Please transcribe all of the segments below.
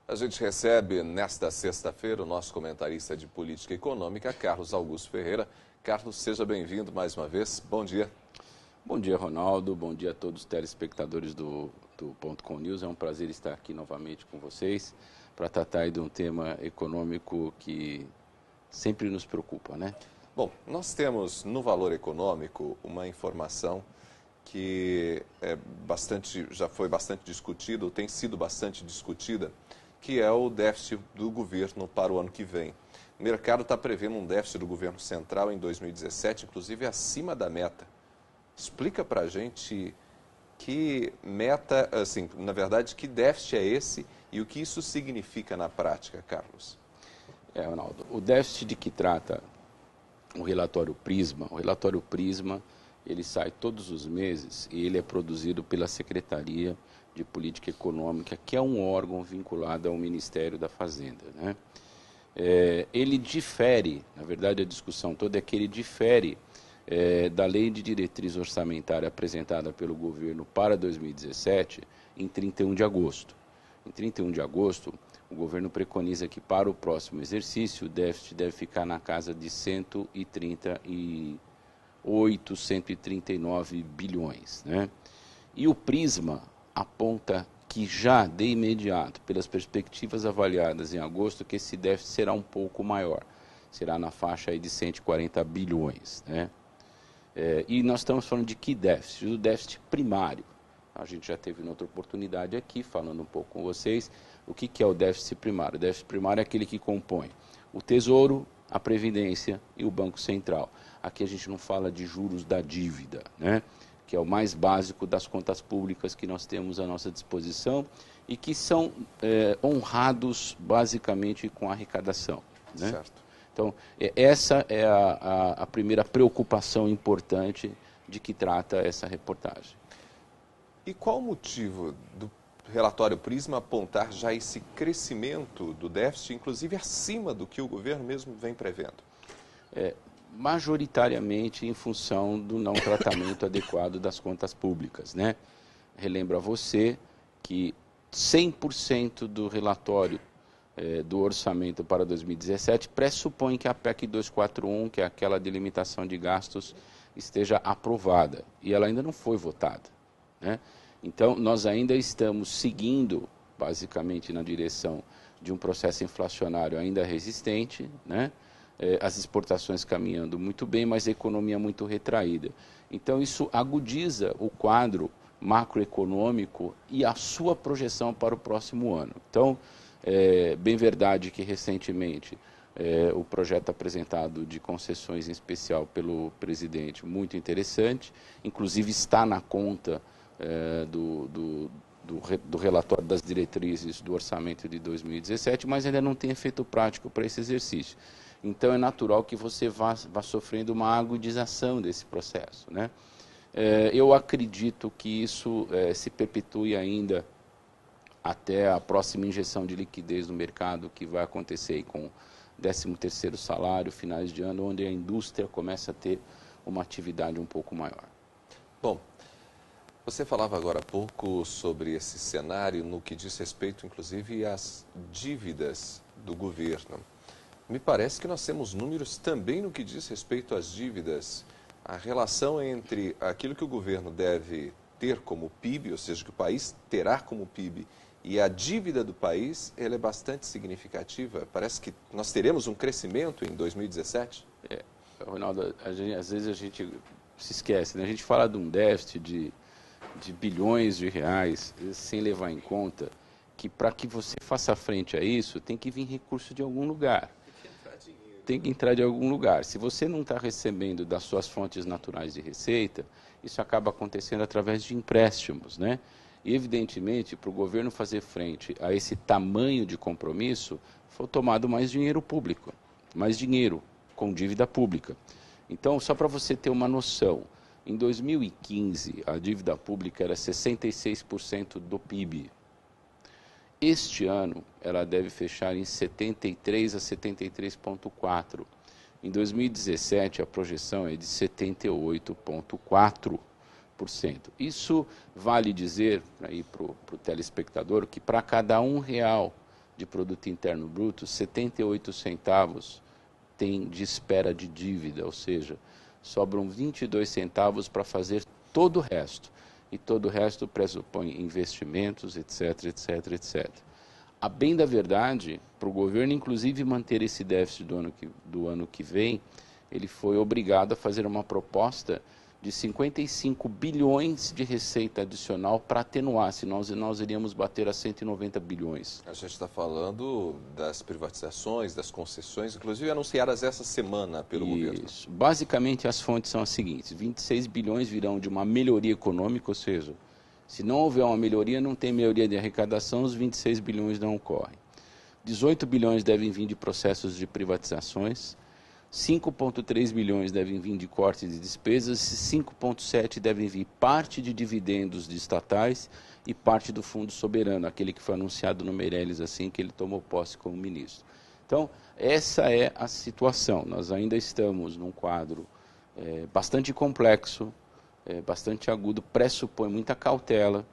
A gente recebe nesta sexta-feira o nosso comentarista de política econômica, Carlos Augusto Ferreira. Carlos, seja bem-vindo mais uma vez. Bom dia. Bom dia, Ronaldo. Bom dia a todos os telespectadores do Ponto Com News. É um prazer estar aqui novamente com vocês para tratar aí de um tema econômico que sempre nos preocupa, né? Bom, nós temos no Valor Econômico uma informação que já foi bastante discutida, ou tem sido bastante discutida, que é o déficit do governo para o ano que vem. O mercado está prevendo um déficit do governo central em 2017, inclusive acima da meta. Explica para a gente que meta, assim, na verdade, que déficit é esse e o que isso significa na prática, Carlos? Ronaldo, o déficit de que trata o relatório Prisma, ele sai todos os meses e ele é produzido pela Secretaria de Política Econômica, que é um órgão vinculado ao Ministério da Fazenda, né? Ele difere, na verdade a discussão toda é que ele difere da Lei de Diretriz Orçamentária apresentada pelo governo para 2017 em 31 de agosto. Em 31 de agosto, o governo preconiza que para o próximo exercício o déficit deve ficar na casa de 138, 139 bilhões, né? E o Prisma aponta que já de imediato, pelas perspectivas avaliadas em agosto, que esse déficit será um pouco maior. Será na faixa aí de 140 bilhões, né? E nós estamos falando de que déficit? Do déficit primário. A gente já teve outra oportunidade aqui, falando um pouco com vocês, o que é o déficit primário. O déficit primário é aquele que compõe o Tesouro, a Previdência e o Banco Central. Aqui a gente não fala de juros da dívida, né? Que é o mais básico das contas públicas que nós temos à nossa disposição e que são honrados basicamente com a arrecadação, né? Certo. Então, essa é a primeira preocupação importante de que trata essa reportagem. E qual o motivo do relatório Prisma apontar já esse crescimento do déficit, inclusive acima do que o governo mesmo vem prevendo? Majoritariamente em função do não tratamento adequado das contas públicas, né? Relembro a você que 100% do relatório do orçamento para 2017 pressupõe que a PEC 241, que é aquela delimitação de gastos, esteja aprovada. E ela ainda não foi votada, né? Então, nós ainda estamos seguindo, basicamente, na direção de um processo inflacionário ainda resistente, né? As exportações caminhando muito bem, mas a economia muito retraída. Então, isso agudiza o quadro macroeconômico e a sua projeção para o próximo ano. Então, é bem verdade que, recentemente, o projeto apresentado de concessões em especial pelo presidente, muito interessante, inclusive está na conta do relatório das diretrizes do orçamento de 2017, mas ainda não tem efeito prático para esse exercício. Então, é natural que você vá sofrendo uma agudização desse processo, né? Eu acredito que isso se perpetue ainda até a próxima injeção de liquidez no mercado, que vai acontecer aí com o 13º salário, finais de ano, onde a indústria começa a ter uma atividade um pouco maior. Bom, você falava agora há pouco sobre esse cenário no que diz respeito, inclusive, às dívidas do governo. Me parece que nós temos números também no que diz respeito às dívidas, a relação entre aquilo que o governo deve ter como PIB, ou seja, que o país terá como PIB, e a dívida do país, ela é bastante significativa. Parece que nós teremos um crescimento em 2017. Ronaldo, às vezes a gente se esquece, né? A gente fala de um déficit de bilhões de reais, sem levar em conta que para que você faça frente a isso, tem que vir recurso de algum lugar. Tem que entrar de algum lugar. Se você não está recebendo das suas fontes naturais de receita, isso acaba acontecendo através de empréstimos, né? E, evidentemente, para o governo fazer frente a esse tamanho de compromisso, foi tomado mais dinheiro público, mais dinheiro com dívida pública. Então, só para você ter uma noção, em 2015, a dívida pública era 66% do PIB. Este ano, ela deve fechar em 73 a 73,4%. Em 2017, a projeção é de 78,4%. Isso vale dizer, aí para o telespectador, que para cada R$1 de produto interno bruto, 78 centavos tem de espera de dívida, ou seja, sobram 22 centavos para fazer todo o resto. E todo o resto pressupõe investimentos, etc, etc, etc. A bem da verdade, para o governo, inclusive, manter esse déficit do ano que vem, ele foi obrigado a fazer uma proposta de 55 bilhões de receita adicional para atenuar, senão nós iríamos bater a 190 bilhões. A gente está falando das privatizações, das concessões, inclusive anunciadas essa semana pelo governo. Isso. Basicamente, as fontes são as seguintes: 26 bilhões virão de uma melhoria econômica, ou seja, se não houver uma melhoria, não tem melhoria de arrecadação, os 26 bilhões não ocorrem. 18 bilhões devem vir de processos de privatizações, 5,3 bilhões devem vir de cortes de despesas, 5,7 devem vir parte de dividendos de estatais e parte do Fundo Soberano, aquele que foi anunciado no Meirelles assim que ele tomou posse como ministro. Então, essa é a situação. Nós ainda estamos num quadro bastante complexo, bastante agudo, pressupõe muita cautela.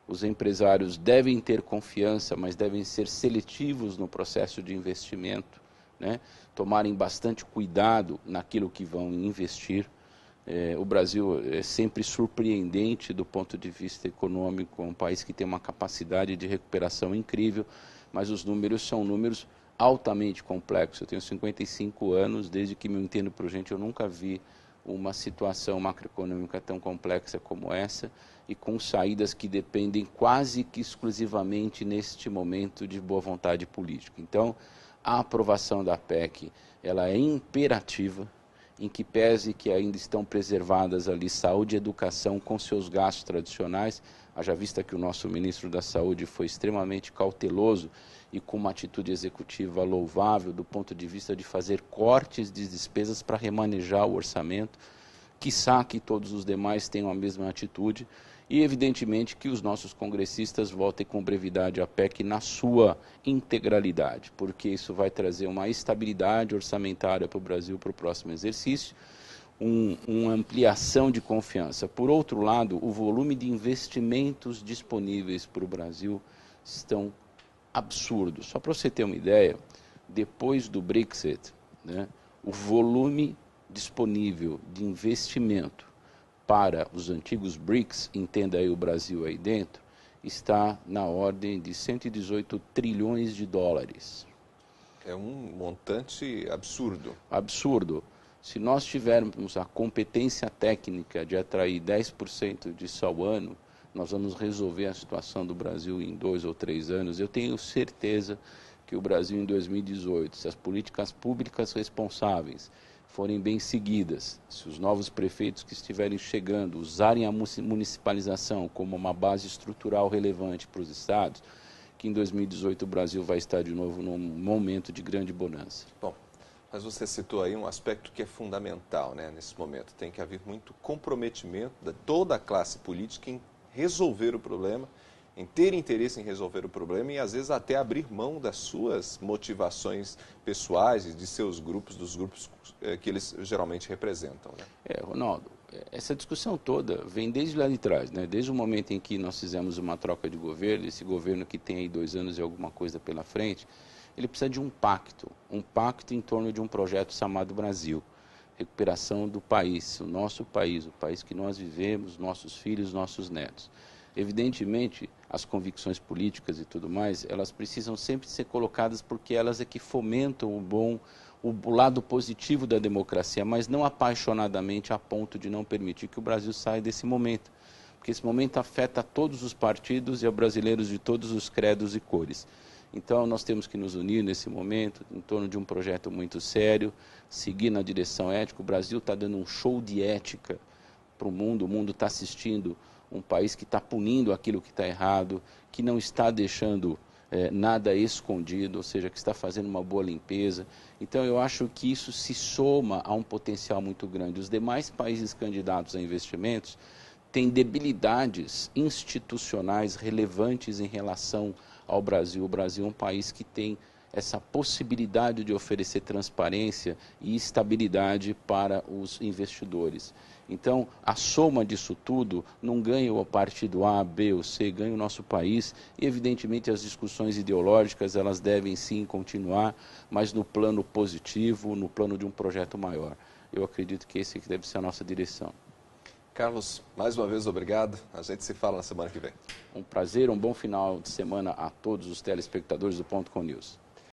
Os empresários devem ter confiança, mas devem ser seletivos no processo de investimento, né? Tomarem bastante cuidado naquilo que vão investir. O Brasil é sempre surpreendente do ponto de vista econômico, é um país que tem uma capacidade de recuperação incrível, mas os números são números altamente complexos. Eu tenho 55 anos, desde que me entendo por gente, eu nunca vi uma situação macroeconômica tão complexa como essa e com saídas que dependem quase que exclusivamente neste momento de boa vontade política. Então, a aprovação da PEC, ela é imperativa, em que pese que ainda estão preservadas ali saúde e educação com seus gastos tradicionais, haja vista que o nosso ministro da Saúde foi extremamente cauteloso e com uma atitude executiva louvável do ponto de vista de fazer cortes de despesas para remanejar o orçamento, quiçá que todos os demais tenham a mesma atitude, e evidentemente que os nossos congressistas votem com brevidade a PEC na sua integralidade, porque isso vai trazer uma estabilidade orçamentária para o Brasil para o próximo exercício, uma ampliação de confiança. Por outro lado, o volume de investimentos disponíveis para o Brasil estão absurdos. Só para você ter uma ideia, depois do Brexit, né, o volume disponível de investimento para os antigos BRICS, entenda aí o Brasil aí dentro, está na ordem de 118 trilhões de dólares. É um montante absurdo. Absurdo. Se nós tivermos a competência técnica de atrair 10% disso ao ano, nós vamos resolver a situação do Brasil em 2 ou 3 anos. Eu tenho certeza que o Brasil em 2018, se as políticas públicas responsáveis forem bem seguidas, se os novos prefeitos que estiverem chegando usarem a municipalização como uma base estrutural relevante para os estados, que em 2018 o Brasil vai estar de novo num momento de grande bonança. Bom, mas você citou aí um aspecto que é fundamental, né, nesse momento. Tem que haver muito comprometimento de toda a classe política em resolver o problema, em ter interesse em resolver o problema e, às vezes, até abrir mão das suas motivações pessoais e de seus grupos, dos grupos que eles geralmente representam. Né? Ronaldo, essa discussão toda vem desde lá de trás, né? Desde o momento em que nós fizemos uma troca de governo, esse governo que tem aí 2 anos e alguma coisa pela frente, ele precisa de um pacto em torno de um projeto chamado Brasil, recuperação do país, o país que nós vivemos, nossos filhos, nossos netos. Evidentemente, as convicções políticas e tudo mais, elas precisam sempre ser colocadas porque elas é que fomentam o lado positivo da democracia, mas não apaixonadamente a ponto de não permitir que o Brasil saia desse momento. Porque esse momento afeta todos os partidos e a brasileiros de todos os credos e cores. Então, nós temos que nos unir nesse momento em torno de um projeto muito sério, seguir na direção ética. O Brasil está dando um show de ética para o mundo está assistindo um país que está punindo aquilo que está errado, que não está deixando nada escondido, ou seja, que está fazendo uma boa limpeza. Então, eu acho que isso se soma a um potencial muito grande. Os demais países candidatos a investimentos têm debilidades institucionais relevantes em relação ao Brasil. O Brasil é um país que tem essa possibilidade de oferecer transparência e estabilidade para os investidores. Então, a soma disso tudo não ganha o partido A, B ou C, ganha o nosso país. E, evidentemente, as discussões ideológicas, elas devem sim continuar, mas no plano positivo, no plano de um projeto maior. Eu acredito que esse deve ser a nossa direção. Carlos, mais uma vez, obrigado. A gente se fala na semana que vem. Um prazer, um bom final de semana a todos os telespectadores do Ponto Com News.